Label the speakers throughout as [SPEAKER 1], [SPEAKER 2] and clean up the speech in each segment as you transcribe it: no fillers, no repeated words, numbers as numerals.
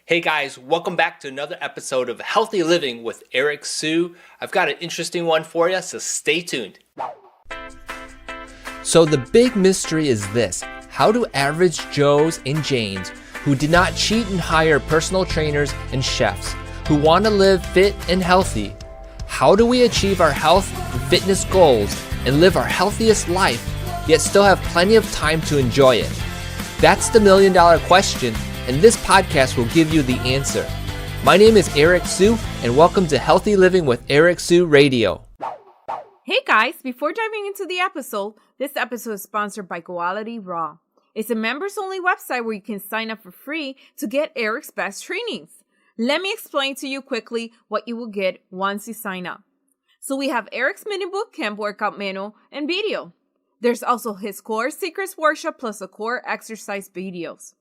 [SPEAKER 1] Hey guys, welcome back to another episode of Healthy Living with Eric Sue. I've got an interesting one for you, so stay tuned. So the big mystery is this: how do average Joes and Janes who did not cheat and hire personal trainers and chefs, who want to live fit and healthy, how do we achieve our health and fitness goals and live our healthiest life, yet still have plenty of time to enjoy it? That's the million-dollar question, and this podcast will give you the answer. My name is Eric Sue, and welcome to Healthy Living with Eric Sue Radio.
[SPEAKER 2] Hey guys, before diving into the episode, this episode is sponsored by Quality Raw. It's a members-only website where you can sign up for free to get Eric's best trainings. Let me explain to you quickly what you will get once you sign up. So we have Eric's mini bootcamp workout manual and video. There's also his core secrets workshop plus the core exercise videos.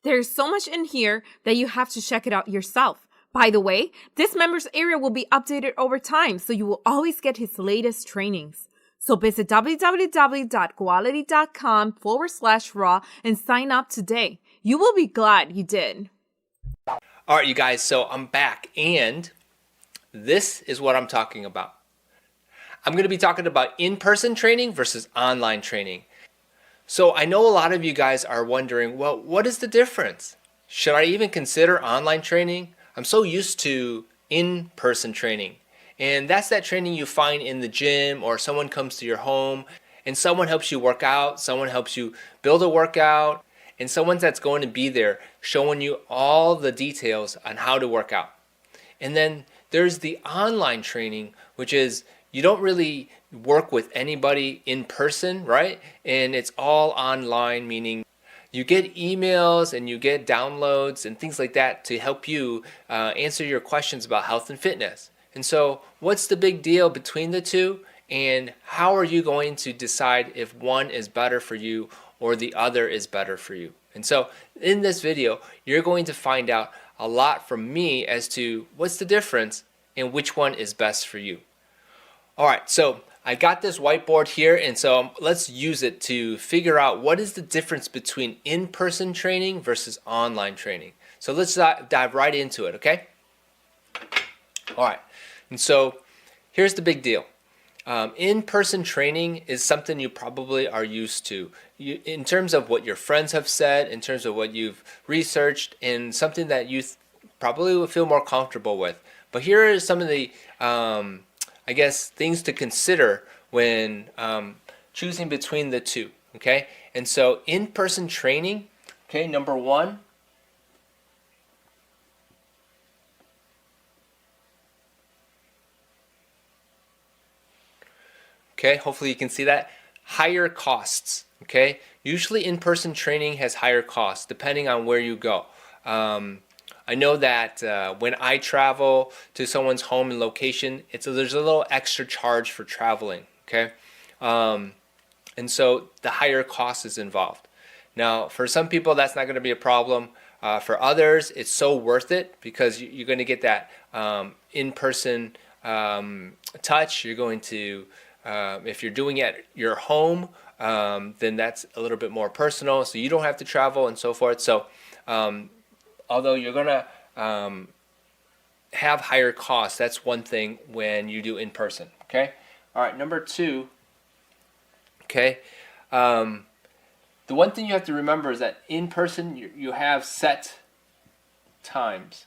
[SPEAKER 2] There's so much in here that you have to check it out yourself. By the way, this members area will be updated over time, so you will always get his latest trainings. So visit www.quality.com/raw and sign up today. You will be glad you did.
[SPEAKER 1] All right, you guys, so I'm back, and this is what I'm talking about. I'm going to be talking about in-person training versus online training. So I know a lot of you guys are wondering, well, what is the difference? Should I even consider online training? I'm so used to in-person training. And that's that training you find in the gym, or someone comes to your home and someone helps you work out, someone helps you build a workout, and someone that's going to be there showing you all the details on how to work out. And then there's the online training, which is you don't really work with anybody in person, right? And it's all online, meaning you get emails and you get downloads and things like that to help you answer your questions about health and fitness. And so what's the big deal between the two, and how are you going to decide if one is better for you or the other is better for you? And so in this video, you're going to find out a lot from me as to what's the difference and which one is best for you. All right, so I got this whiteboard here, and so let's use it to figure out what is the difference between in-person training versus online training. So let's dive right into it, okay? All right, and so here's the big deal. In-person training is something you probably are used to in terms of what your friends have said, in terms of what you've researched, and something that you probably will feel more comfortable with. But here are some of the things to consider when choosing between the two, okay? And so in-person training, okay, number one, okay, hopefully you can see that, higher costs, okay? Usually in-person training has higher costs depending on where you go. I know that when I travel to someone's home and location, there's a little extra charge for traveling, okay? And so the higher cost is involved. Now, for some people, that's not going to be a problem. For others, it's so worth it because you're going to get that in-person touch. You're going to, if you're doing it at your home, then that's a little bit more personal, so you don't have to travel and so forth. So although you're going to have higher costs, that's one thing when you do in person, okay? All right, number two, okay? The one thing you have to remember is that in person, you have set times,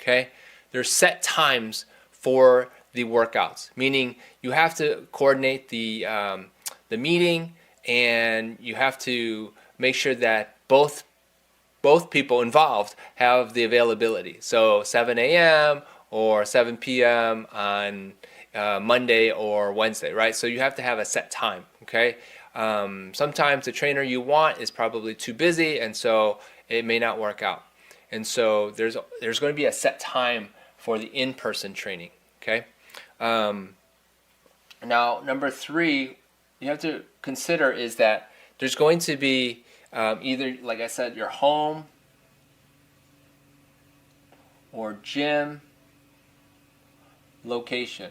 [SPEAKER 1] okay? There's set times for the workouts, meaning you have to coordinate the meeting, and you have to make sure that both people involved have the availability. So 7 a.m. or 7 p.m. on Monday or Wednesday, right? So you have to have a set time, okay? Sometimes the trainer you want is probably too busy, and so it may not work out. And so there's going to be a set time for the in-person training, okay? Now, number three, you have to consider is that there's going to be either, like I said, your home or gym location,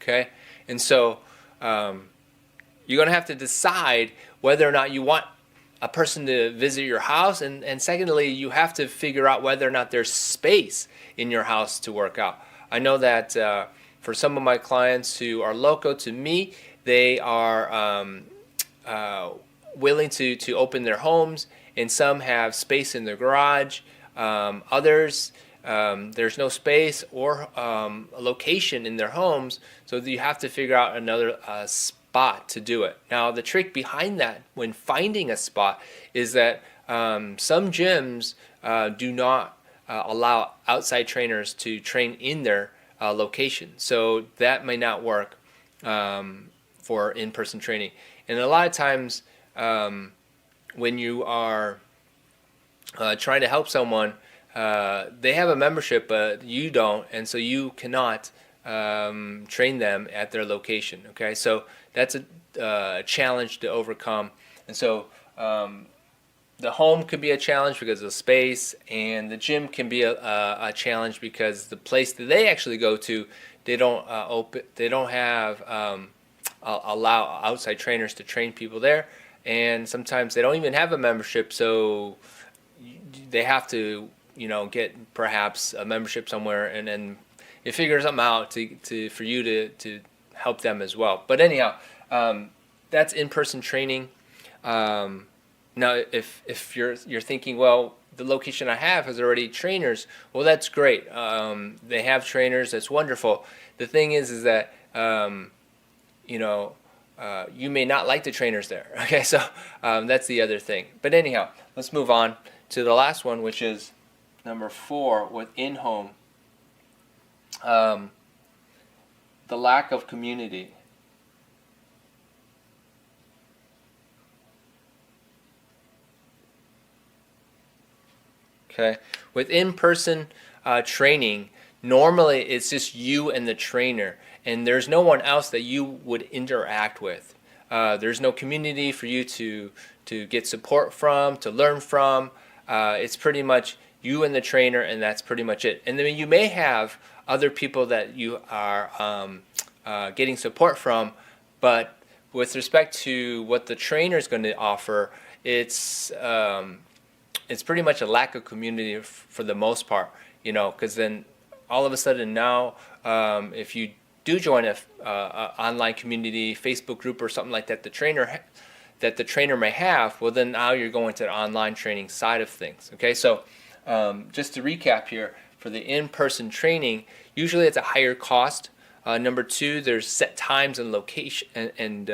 [SPEAKER 1] okay? And so you're going to have to decide whether or not you want a person to visit your house, and secondly, you have to figure out whether or not there's space in your house to work out. I know that for some of my clients who are local to me, they are willing to open their homes, and some have space in their garage. Others, there's no space or a location in their homes, so you have to figure out another spot to do it. Now, the trick behind that when finding a spot is that some gyms do not allow outside trainers to train in their location, so that may not work for in-person training. And a lot of times when you are trying to help someone, they have a membership but you don't, and so you cannot train them at their location. Okay, so that's a challenge to overcome. And so the home could be a challenge because of space, and the gym can be a challenge because the place that they actually go to, they don't have allow outside trainers to train people there, and sometimes they don't even have a membership, so they have to get perhaps a membership somewhere, and then you figure something out for you to help them as well. But anyhow, that's in-person training. Now, if you're thinking, well, the location I have has already trainers, well, that's great. They have trainers. That's wonderful. The thing is that you may not like the trainers there. Okay, so that's the other thing. But anyhow, let's move on to the last one, which is number 4 with in-home. The lack of community. Okay, with in-person training, normally it's just you and the trainer, and there's no one else that you would interact with. There's no community for you to get support from, to learn from. It's pretty much you and the trainer, and that's pretty much it. And then you may have other people that you are getting support from, but with respect to what the trainer is going to offer, it's pretty much a lack of community for the most part, because then all of a sudden now, if you do join a online community, Facebook group or something like that, the trainer may have, well, then now you're going to the online training side of things. Okay, so just to recap here, for the in-person training, usually it's a higher cost. Number 2, there's set times and location and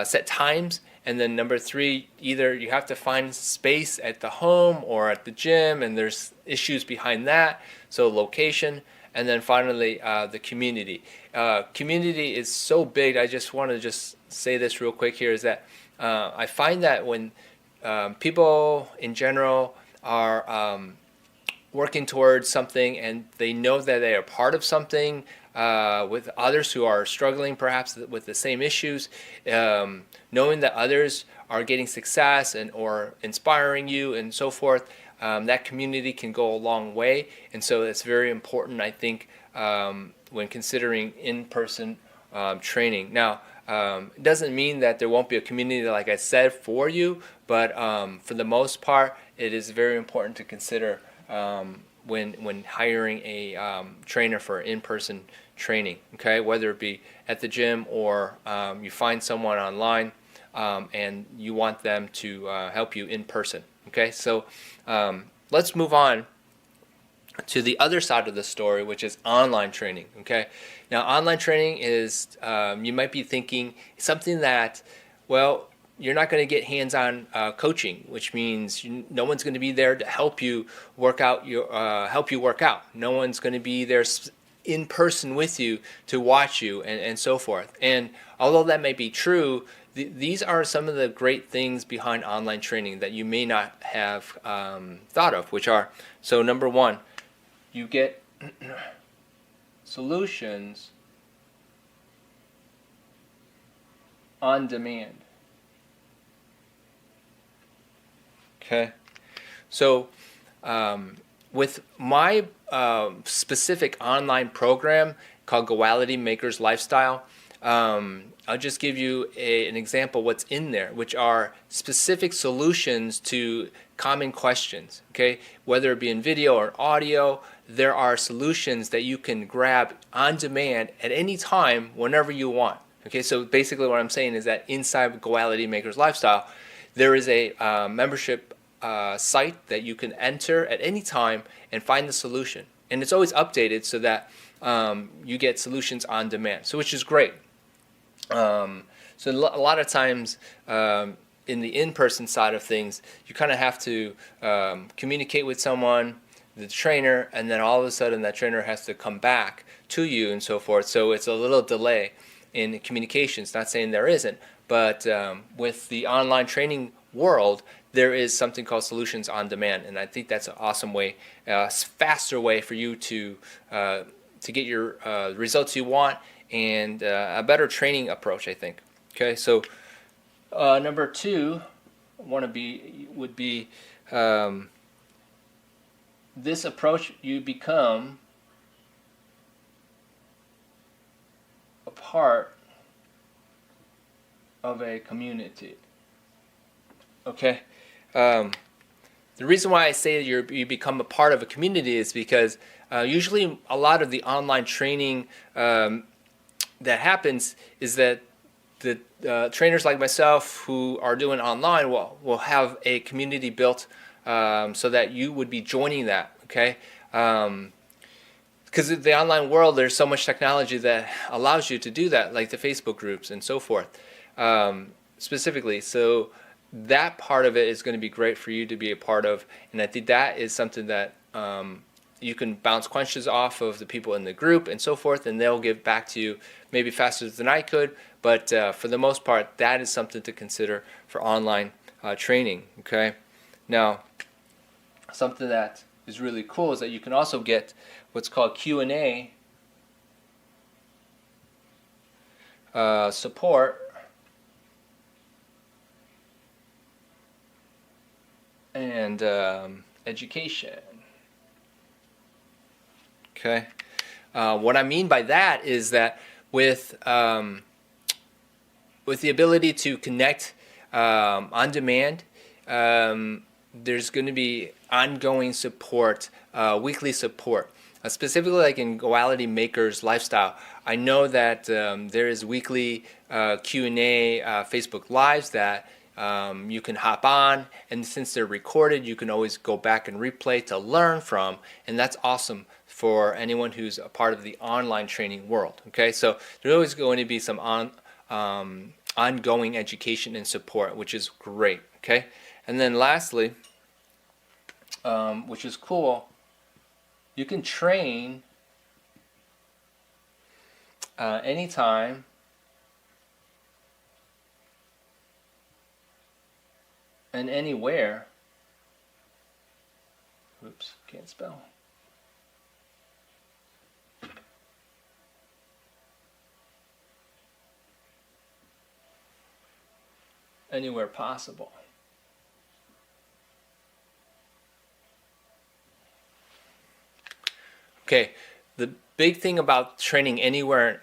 [SPEAKER 1] set times. And then number 3, either you have to find space at the home or at the gym, and there's issues behind that, so location. And then finally, the community. Community is so big. I just want to say this real quick here, is that I find that when people in general are working towards something and they know that they are part of something with others who are struggling perhaps with the same issues, knowing that others are getting success or inspiring you and so forth, that community can go a long way. And so it's very important, I think, when considering in-person training. Now, it doesn't mean that there won't be a community, like I said, for you, but for the most part, it is very important to consider when hiring a trainer for in-person training. Okay, whether it be at the gym or you find someone online and you want them to help you in person. Okay, so let's move on to the other side of the story, which is online training. Okay, now online training is, you might be thinking, something that, well, you're not going to get hands-on coaching, which means no one's going to be there to help you work out. No one's going to be there in person with you to watch you and so forth. And although that may be true, these are some of the great things behind online training that you may not have thought of, which are, so number 1, you get solutions on demand. Okay, so with my specific online program called Goality Makers Lifestyle, I'll just give you an example what's in there, which are specific solutions to common questions. Okay, whether it be in video or audio, there are solutions that you can grab on demand at any time, whenever you want. Okay, so basically what I'm saying is that inside Goality Maker's Lifestyle, there is a membership site that you can enter at any time and find the solution. And it's always updated so that you get solutions on demand, so which is great. So a lot of times in the in-person side of things, you kind of have to communicate with someone, the trainer, and then all of a sudden that trainer has to come back to you and so forth. So it's a little delay in communications. Not saying there isn't, but with the online training world, there is something called solutions on demand, and I think that's an awesome way, faster way for you to get your results you want, and a better training approach, I think. Okay, so number 2 would be this approach. You become a part of a community. Okay, the reason why I say you become a part of a community is because usually a lot of the online training that happens is that the trainers like myself who are doing online will have a community built so that you would be joining that. Okay, because in the online world there's so much technology that allows you to do that, like the Facebook groups and so forth, specifically. So that part of it is going to be great for you to be a part of, and I think that is something that you can bounce questions off of the people in the group and so forth, and they'll give back to you maybe faster than I could, but for the most part, that is something to consider for online training. Okay, now something that is really cool is that you can also get what's called Q&A support and education. Okay, what I mean by that is that with the ability to connect on demand, there's going to be ongoing support, weekly support. Specifically, like in Goality Maker's Lifestyle, I know that there is weekly Q&A Facebook Lives that you can hop on, and since they're recorded, you can always go back and replay to learn from, and that's awesome for anyone who's a part of the online training world. Okay, so there's always going to be some ongoing education and support, which is great. Okay, and then lastly, which is cool, you can train anytime and anywhere. Oops, can't spell. Anywhere possible. Okay, the big thing about training anywhere,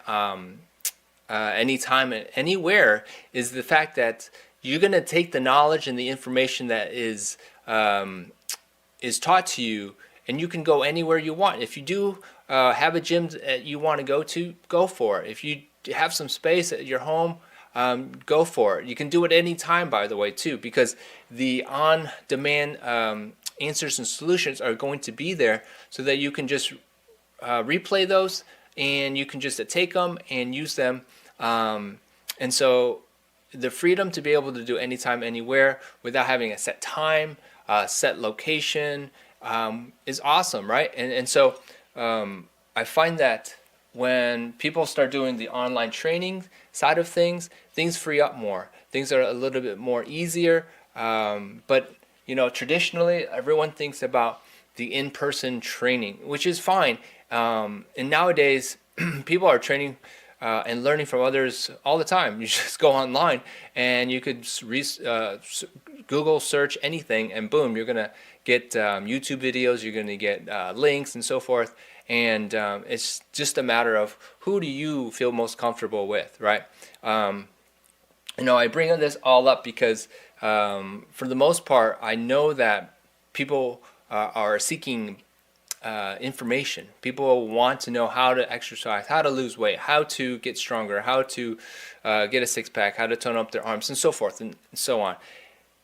[SPEAKER 1] anytime, and anywhere is the fact that you're going to take the knowledge and the information that is taught to you, and you can go anywhere you want. If you do have a gym that you want to go to, go for it. If you have some space at your home, go for it. You can do it any time, by the way, too, because the on-demand answers and solutions are going to be there so that you can just replay those, and you can just take them and use them. And so the freedom to be able to do anytime, anywhere, without having a set time, set location, is awesome, right? And so I find that when people start doing the online training side of things, things free up more. Things are a little bit more easier. But traditionally, everyone thinks about the in-person training, which is fine. And nowadays, people are training and learning from others all the time. You just go online and you could Google search anything, and boom, you're gonna get YouTube videos, you're gonna get links and so forth. And it's just a matter of who do you feel most comfortable with, right? I bring this all up because for the most part, I know that people are seeking information. People want to know how to exercise, how to lose weight, how to get stronger, how to get a six-pack, how to tone up their arms, and so forth and so on.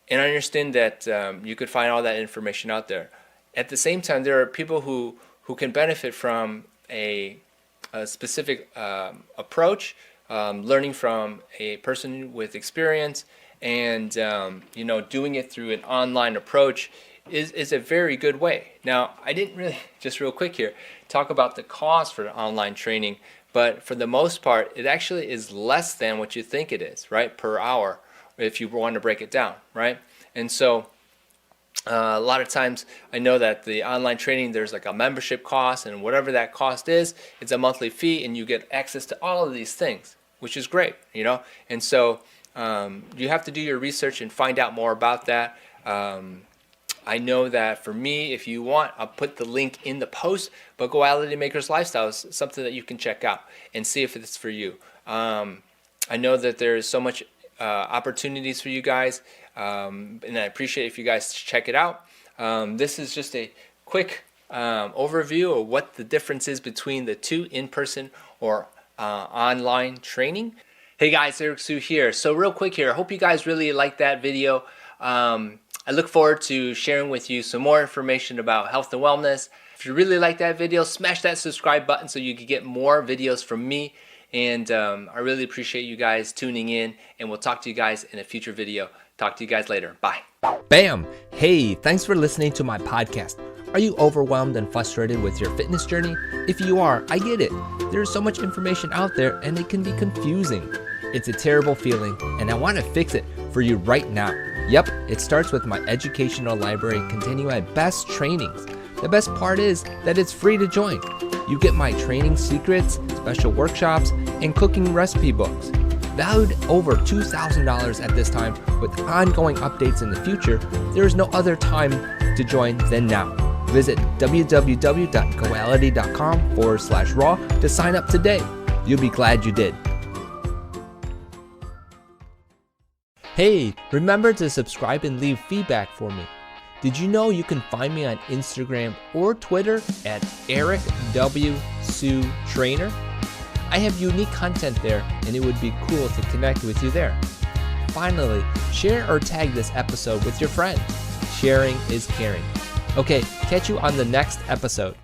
[SPEAKER 1] And I understand that you could find all that information out there. At the same time, there are people who can benefit from a specific approach, learning from a person with experience, and doing it through an online approach is a very good way. Now, I didn't really, just real quick here, talk about the cost for online training, but for the most part, it actually is less than what you think it is, right, per hour, if you want to break it down, right? And so a lot of times I know that the online training, there's like a membership cost, and whatever that cost is, it's a monthly fee, and you get access to all of these things, which is great, and so you have to do your research and find out more about that. I know that for me, if you want, I'll put the link in the post, but Goality Makers Lifestyle is something that you can check out and see if it's for you. I know that there's so much opportunities for you guys, and I appreciate if you guys check it out. This is just a quick overview of what the difference is between the two, in-person or online training. Hey guys, Eric Sue here. So real quick here, I hope you guys really liked that video. I look forward to sharing with you some more information about health and wellness. If you really like that video, smash that subscribe button so you can get more videos from me. And I really appreciate you guys tuning in, and we'll talk to you guys in a future video. Talk to you guys later. Bye.
[SPEAKER 3] Bam! Hey, thanks for listening to my podcast. Are you overwhelmed and frustrated with your fitness journey? If you are, I get it. There's so much information out there and it can be confusing. It's a terrible feeling, and I want to fix it for you right now. Yep, it starts with my educational library containing my best trainings. The best part is that it's free to join. You get my training secrets, special workshops, and cooking recipe books. Valued over $2,000 at this time, with ongoing updates in the future, there is no other time to join than now. Visit www.goality.com/raw to sign up today. You'll be glad you did. Hey, remember to subscribe and leave feedback for me. Did you know you can find me on Instagram or Twitter at Eric W. Sue Trainer? I have unique content there, and it would be cool to connect with you there. Finally, share or tag this episode with your friends. Sharing is caring. Okay, catch you on the next episode.